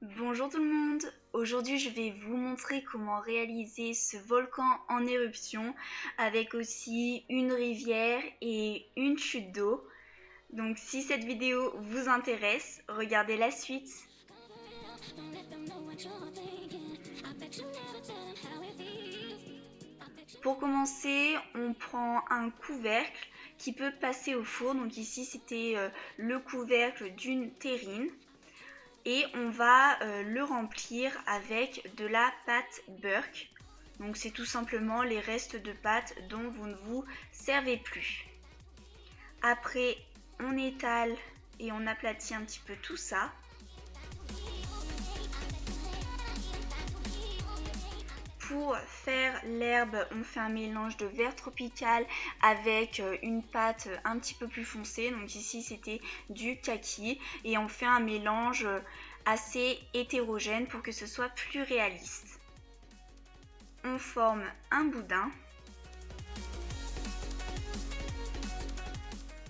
Bonjour tout le monde, aujourd'hui je vais vous montrer comment réaliser ce volcan en éruption avec aussi une rivière et une chute d'eau. Donc si cette vidéo vous intéresse, regardez la suite. Pour commencer, on prend un couvercle qui peut passer au four. Donc ici c'était le couvercle d'une terrine. Et on va le remplir avec de la pâte Burke. Donc c'est tout simplement les restes de pâte dont vous ne vous servez plus. Après, on étale et on aplatit un petit peu tout ça. Pour faire l'herbe, on fait un mélange de verre tropical avec une pâte un petit peu plus foncée. Donc ici c'était du kaki et on fait un mélange assez hétérogène pour que ce soit plus réaliste. On forme un boudin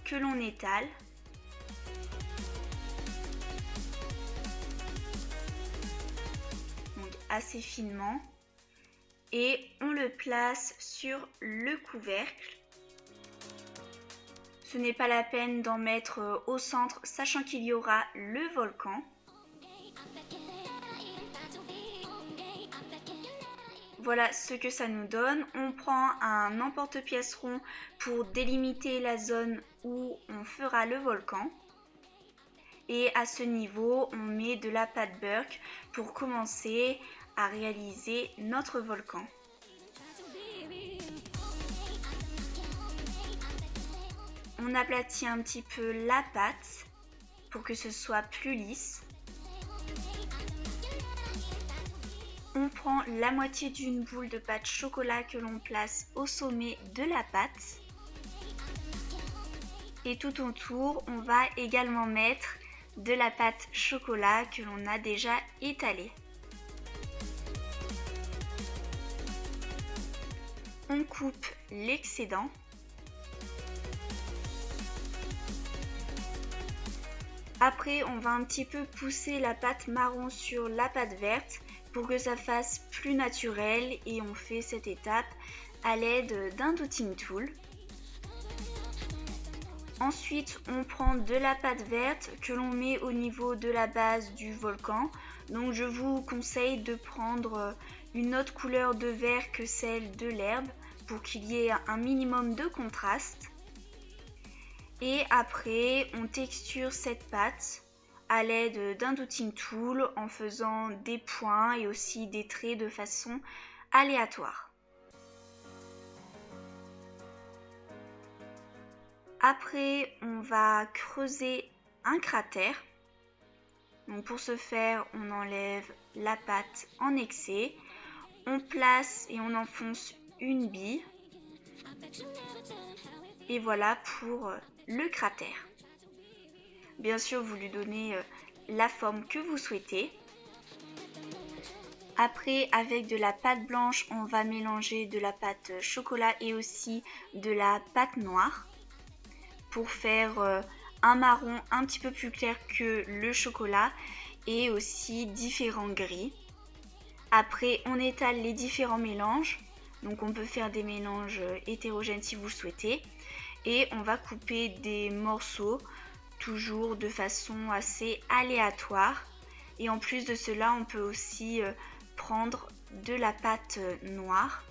que l'on étale. Donc assez finement. Et on le place sur le couvercle. Ce n'est pas la peine d'en mettre au centre, sachant qu'il y aura le volcan. Voilà ce que ça nous donne. On prend un emporte-pièce rond pour délimiter la zone où on fera le volcan. Et à ce niveau, on met de la pâte Burke pour commencer à réaliser notre volcan. On aplatit un petit peu la pâte pour que ce soit plus lisse. On prend la moitié d'une boule de pâte chocolat que l'on place au sommet de la pâte. Et tout autour, on va également mettre de la pâte chocolat que l'on a déjà étalée. On coupe l'excédent. Après, on va un petit peu pousser la pâte marron sur la pâte verte pour que ça fasse plus naturel et on fait cette étape à l'aide d'un douting tool. Ensuite, on prend de la pâte verte que l'on met au niveau de la base du volcan. Donc je vous conseille de prendre une autre couleur de vert que celle de l'herbe pour qu'il y ait un minimum de contraste. Et après, on texture cette pâte à l'aide d'un douting tool en faisant des points et aussi des traits de façon aléatoire. Après, on va creuser un cratère. Donc pour ce faire, on enlève la pâte en excès. On place et on enfonce une bille. Et voilà pour le cratère. Bien sûr, vous lui donnez la forme que vous souhaitez. Après, avec de la pâte blanche, on va mélanger de la pâte chocolat et aussi de la pâte noire pour faire un marron un petit peu plus clair que le chocolat et aussi différents gris. Après, on étale les différents mélanges. Donc on peut faire des mélanges hétérogènes si vous le souhaitez. Et on va couper des morceaux, toujours de façon assez aléatoire. Et en plus de cela, on peut aussi prendre de la pâte noire.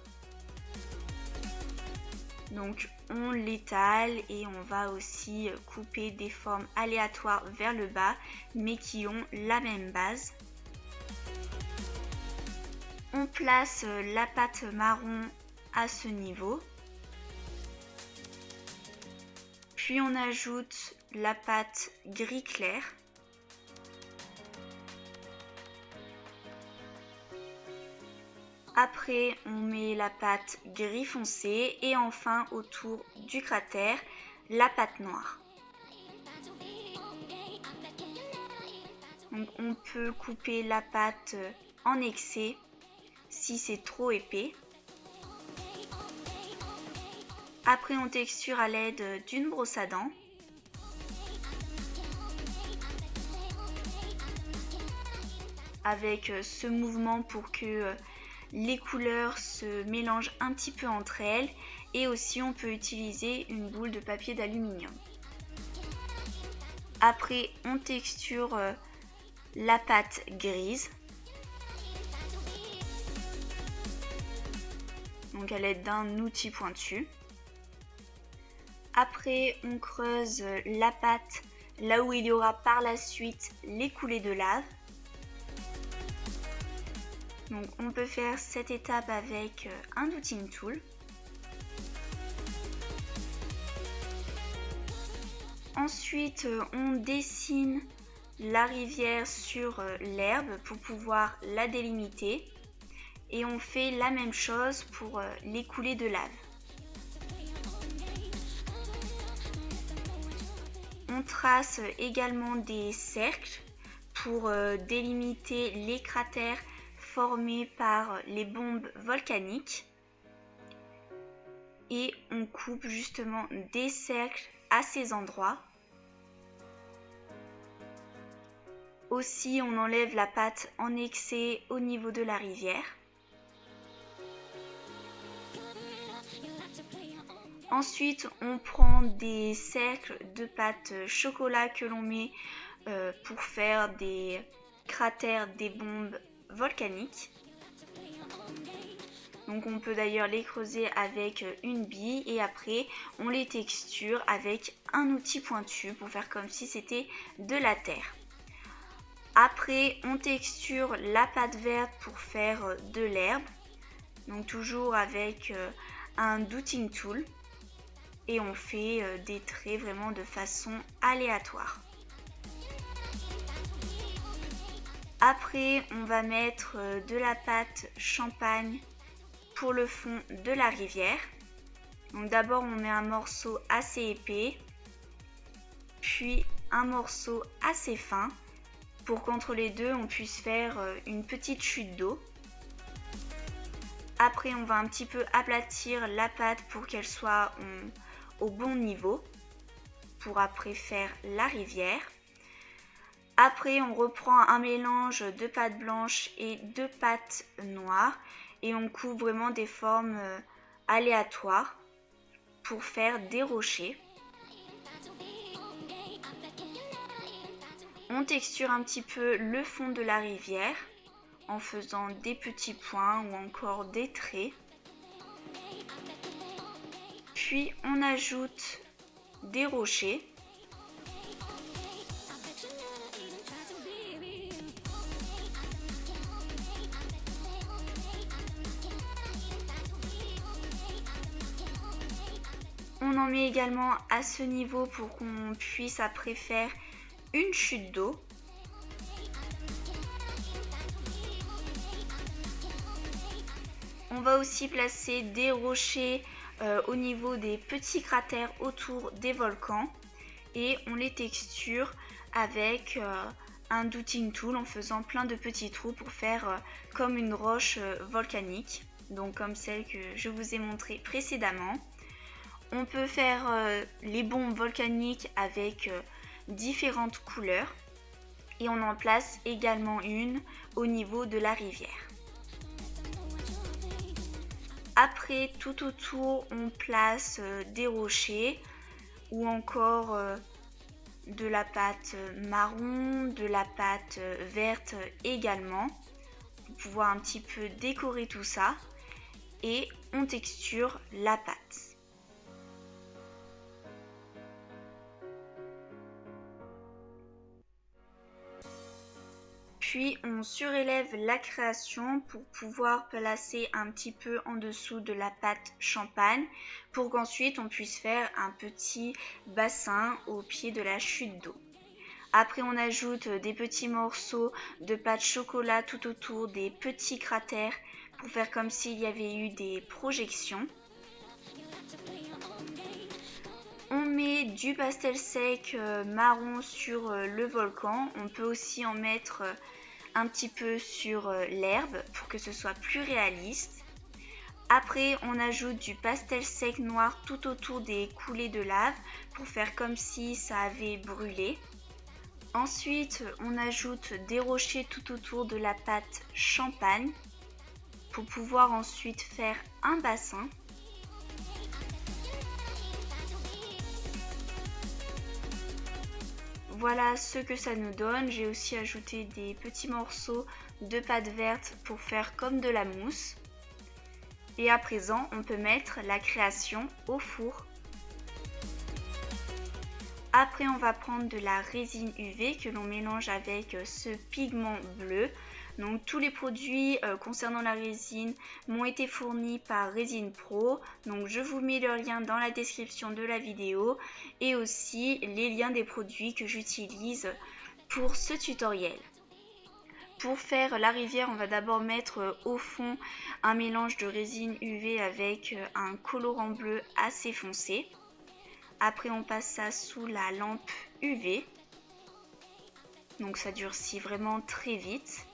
Donc on l'étale et on va aussi couper des formes aléatoires vers le bas, mais qui ont la même base. On place la pâte marron à ce niveau. Puis on ajoute la pâte gris clair. Après, on met la pâte gris foncé et enfin autour du cratère, la pâte noire. Donc on peut couper la pâte en excès si c'est trop épais. Après, on texture à l'aide d'une brosse à dents. avec ce mouvement pour que les couleurs se mélangent un petit peu entre elles, et aussi on peut utiliser une boule de papier d'aluminium. Après on texture la pâte grise, donc à l'aide d'un outil pointu. Après on creuse la pâte là où il y aura par la suite les coulées de lave. Donc on peut faire cette étape avec un douting tool. Ensuite on dessine la rivière sur l'herbe pour pouvoir la délimiter. Et on fait la même chose pour les coulées de lave. On trace également des cercles pour délimiter les cratères formés par les bombes volcaniques. Et on coupe justement des cercles à ces endroits. Aussi, on enlève la pâte en excès au niveau de la rivière. Ensuite, on prend des cercles de pâte chocolat que l'on met pour faire des cratères des bombes volcaniques. Donc on peut d'ailleurs les creuser avec une bille et après on les texture avec un outil pointu pour faire comme si c'était de la terre. Après on texture la pâte verte pour faire de l'herbe, donc toujours avec un douting tool. Et on fait des traits vraiment de façon aléatoire. Après, on va mettre de la pâte champagne pour le fond de la rivière. Donc d'abord, on met un morceau assez épais, puis un morceau assez fin, pour qu'entre les deux, on puisse faire une petite chute d'eau. Après, on va un petit peu aplatir la pâte pour qu'elle soit au bon niveau pour après faire la rivière. Après on reprend un mélange de pâte blanche et de pâte noire et on coupe vraiment des formes aléatoires pour faire des rochers. On texture un petit peu le fond de la rivière en faisant des petits points ou encore des traits. Puis on ajoute des rochers. On en met également à ce niveau pour qu'on puisse après faire une chute d'eau. On va aussi placer des rochers au niveau des petits cratères autour des volcans et on les texture avec un douting tool en faisant plein de petits trous pour faire comme une roche volcanique, donc comme celle que je vous ai montrée précédemment. On peut faire les bombes volcaniques avec différentes couleurs et on en place également une au niveau de la rivière. Après, tout autour, on place des rochers ou encore de la pâte marron, de la pâte verte également, pour pouvoir un petit peu décorer tout ça. Et on texture la pâte. Puis on surélève la création pour pouvoir placer un petit peu en dessous de la pâte champagne pour qu'ensuite on puisse faire un petit bassin au pied de la chute d'eau. Après on ajoute des petits morceaux de pâte chocolat tout autour des petits cratères pour faire comme s'il y avait eu des projections. On met du pastel sec marron sur le volcan. On peut aussi en mettre un petit peu sur l'herbe pour que ce soit plus réaliste. Après, on ajoute du pastel sec noir tout autour des coulées de lave pour faire comme si ça avait brûlé. Ensuite, on ajoute des rochers tout autour de la pâte champagne pour pouvoir ensuite faire un bassin. Voilà ce que ça nous donne. J'ai aussi ajouté des petits morceaux de pâte verte pour faire comme de la mousse. Et à présent, on peut mettre la création au four. Après, on va prendre de la résine UV que l'on mélange avec ce pigment bleu. Donc tous les produits concernant la résine m'ont été fournis par Résine Pro. Donc je vous mets le lien dans la description de la vidéo et aussi les liens des produits que j'utilise pour ce tutoriel. Pour faire la rivière, on va d'abord mettre au fond un mélange de résine UV avec un colorant bleu assez foncé. Après, on passe ça sous la lampe UV. Donc ça durcit vraiment très vite.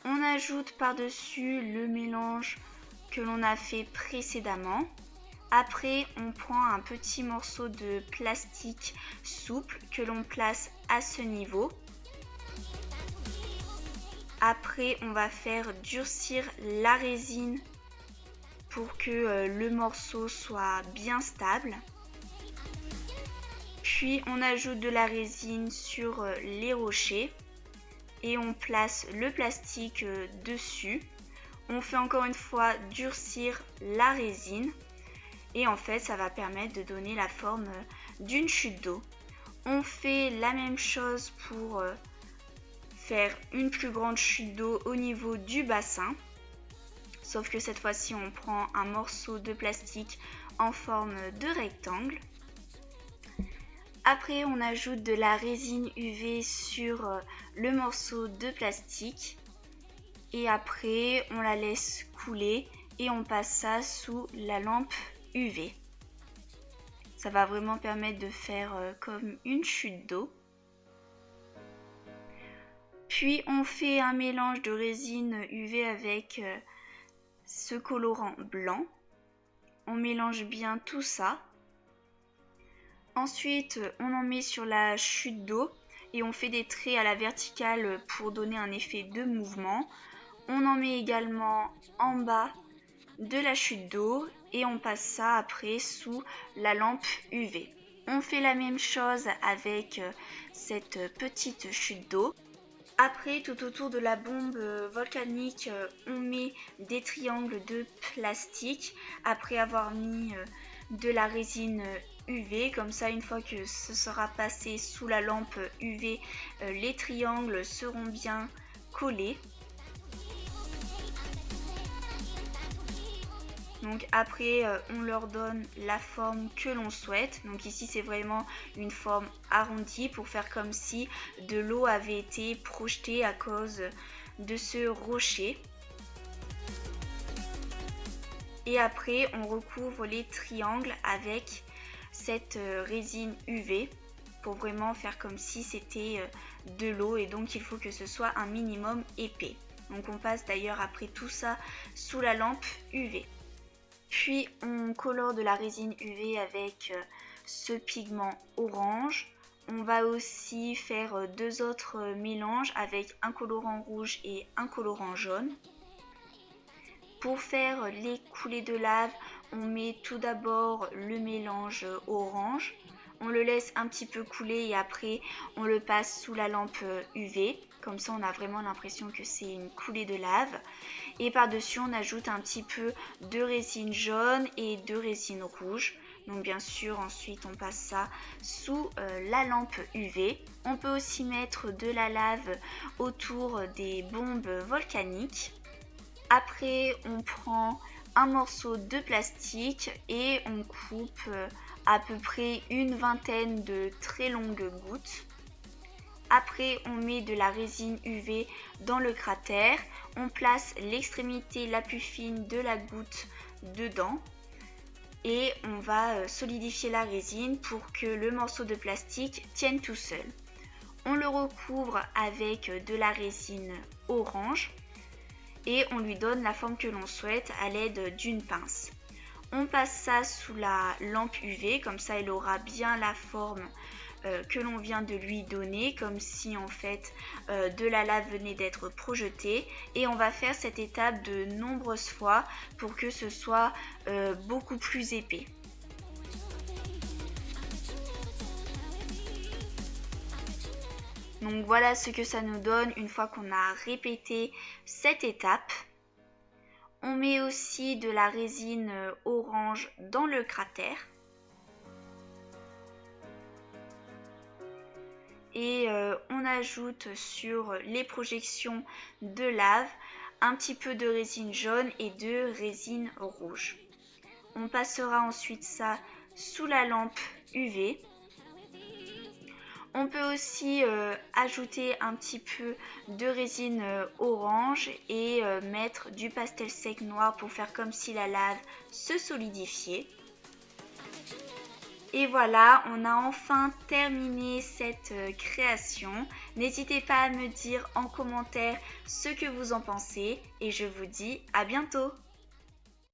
On ajoute par-dessus le mélange que l'on a fait précédemment. Après, on prend un petit morceau de plastique souple que l'on place à ce niveau. Après, on va faire durcir la résine pour que le morceau soit bien stable. Puis on ajoute de la résine sur les rochers et on place le plastique dessus. On fait encore une fois durcir la résine et en fait ça va permettre de donner la forme d'une chute d'eau. On fait la même chose pour faire une plus grande chute d'eau au niveau du bassin. Sauf que cette fois-ci on prend un morceau de plastique en forme de rectangle. Après, on ajoute de la résine UV sur le morceau de plastique. Et après, on la laisse couler et on passe ça sous la lampe UV. Ça va vraiment permettre de faire comme une chute d'eau. Puis, on fait un mélange de résine UV avec ce colorant blanc. On mélange bien tout ça. Ensuite, on en met sur la chute d'eau et on fait des traits à la verticale pour donner un effet de mouvement. On en met également en bas de la chute d'eau et on passe ça après sous la lampe UV. On fait la même chose avec cette petite chute d'eau. Après, tout autour de la bombe volcanique, on met des triangles de plastique après avoir mis de la résine UV. Comme ça, une fois que ce sera passé sous la lampe UV, les triangles seront bien collés. Donc après, on leur donne la forme que l'on souhaite. Donc ici, c'est vraiment une forme arrondie pour faire comme si de l'eau avait été projetée à cause de ce rocher. Et après, on recouvre les triangles avec cette résine UV pour vraiment faire comme si c'était de l'eau et donc il faut que ce soit un minimum épais. Donc on passe d'ailleurs après tout ça sous la lampe UV. Puis on colore de la résine UV avec ce pigment orange. On va aussi faire deux autres mélanges avec un colorant rouge et un colorant jaune. Pour faire les coulées de lave, on met tout d'abord le mélange orange. On le laisse un petit peu couler et après on le passe sous la lampe UV. Comme ça on a vraiment l'impression que c'est une coulée de lave. Et par-dessus on ajoute un petit peu de résine jaune et de résine rouge. Donc bien sûr ensuite on passe ça sous la lampe UV. On peut aussi mettre de la lave autour des bombes volcaniques. Après on prend un morceau de plastique et on coupe à peu près une vingtaine de très longues gouttes. Après, on met de la résine UV dans le cratère. On place l'extrémité la plus fine de la goutte dedans. Et on va solidifier la résine pour que le morceau de plastique tienne tout seul. On le recouvre avec de la résine orange. Et on lui donne la forme que l'on souhaite à l'aide d'une pince. On passe ça sous la lampe UV, comme ça elle aura bien la forme que l'on vient de lui donner, comme si en fait de la lave venait d'être projetée, et on va faire cette étape de nombreuses fois pour que ce soit beaucoup plus épais. Donc voilà ce que ça nous donne une fois qu'on a répété cette étape. On met aussi de la résine orange dans le cratère. Et on ajoute sur les projections de lave un petit peu de résine jaune et de résine rouge. On passera ensuite ça sous la lampe UV. On peut aussi ajouter un petit peu de résine orange et mettre du pastel sec noir pour faire comme si la lave se solidifiait. Et voilà, on a enfin terminé cette création. N'hésitez pas à me dire en commentaire ce que vous en pensez et je vous dis à bientôt.